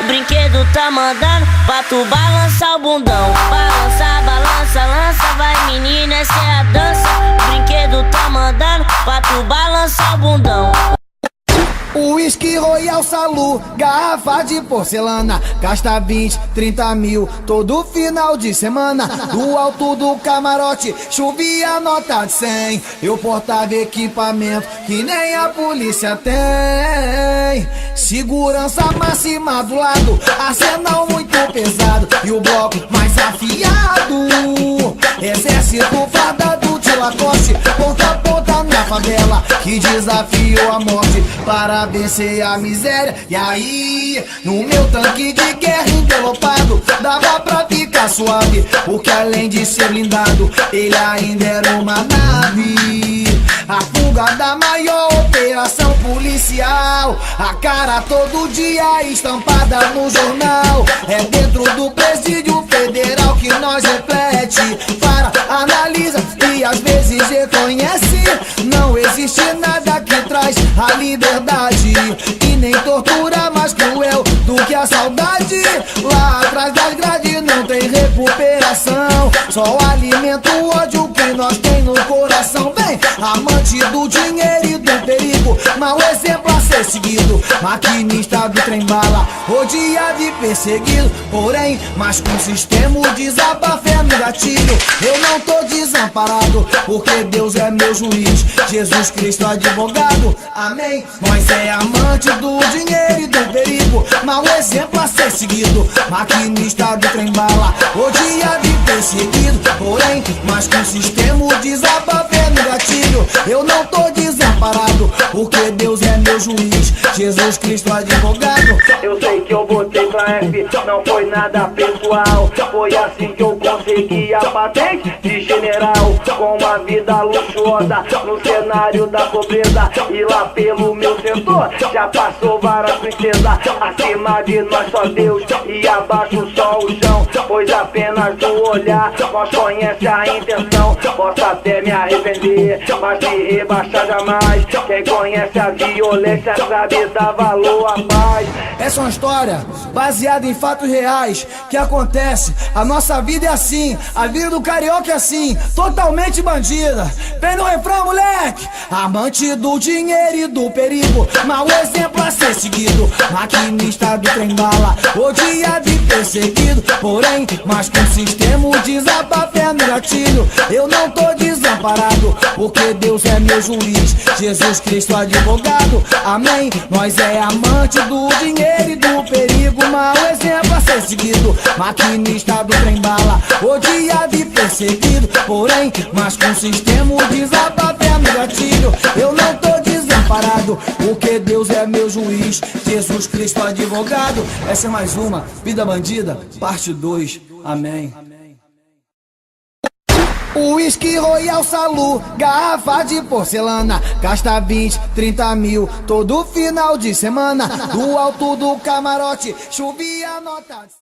brinquedo tá mandando pra tu balançar o bundão. Balança, balança, lança, vai menina, essa é a dança. Brinquedo tá mandando pra tu balançar o bundão. Whisky Royal Salu, garrafa de porcelana, gasta 20, 30 mil todo final de semana. Do alto do camarote, chovia nota de 100. Eu portava equipamento que nem a polícia tem. Segurança máxima do lado, arsenal muito pesado e o bloco mais afiado. Exército fardado de Lacoste, ponta a ponta na favela, que desafiou a morte para vencer a miséria. E aí, no meu tanque de guerra envelopado, dava pra ficar suave, porque além de ser blindado, ele ainda era uma nave. A fuga da maior operação policial, a cara todo dia estampada no jornal. É dentro do presídio federal que nós reflete, para, analisa e às vezes reconhece. Não existe nada que traz a liberdade, e nem tortura mais cruel do que a saudade. Lá atrás das grades não tem recuperação, só alimenta o ódio que nós tem no coração. Vem, amante do dinheiro e do perigo, mau exemplo a ser seguido, maquinista do trem-bala, rodeado e perseguido, porém, mas com sistema desabafé no gatilho. Eu não tô desamparado, porque Deus é meu juiz, Jesus Cristo advogado, amém. Nós é amante do dinheiro e do perigo, mau exemplo a ser seguido, maquinista do trem-bala, rodeado e perseguido, porém, mas com sistema desabafé no gatilho. Eu não tô desamparado, porque Deus é meu juiz, Jesus Cristo advogado. Eu sei que eu botei pra F, não foi nada pessoal, foi assim que eu consegui a patente de general, com uma vida luxuosa no cenário da pobreza. E lá pelo meu setor já passou várias princesas, acima de nós só Deus e abaixo só o chão, pois apenas do olhar nós conhece a intenção. Posso até me arrepender, mas me rebaixar jamais. Quem conhece a violência sabe dar valor à paz. Essa é uma história baseada em fatos reais que acontece. A nossa vida é assim, a vida do carioca é assim, totalmente bandida. Vem no refrão, moleque! Amante do dinheiro e do perigo, mau exemplo a ser seguido, maquinista do trem-bala, odiado e perseguido, porém, mas com sistema desabafé no gatilho. Eu não tô desamparado, porque Deus é meu juiz, Jesus Cristo advogado, amém. Nós é amante do dinheiro e do perigo, mau exemplo a ser seguido, maquinista do trem-bala, odiado e perseguido, porém, mas com sistema desabafé no gatilho. Eu não tô desamparado, porque Deus é meu juiz, Jesus Cristo advogado. Essa é mais uma Vida Bandida, parte 2, amém. Whisky Royal Salu, garrafa de porcelana, gasta 20, 30 mil todo final de semana. Do alto do camarote, chovia nota.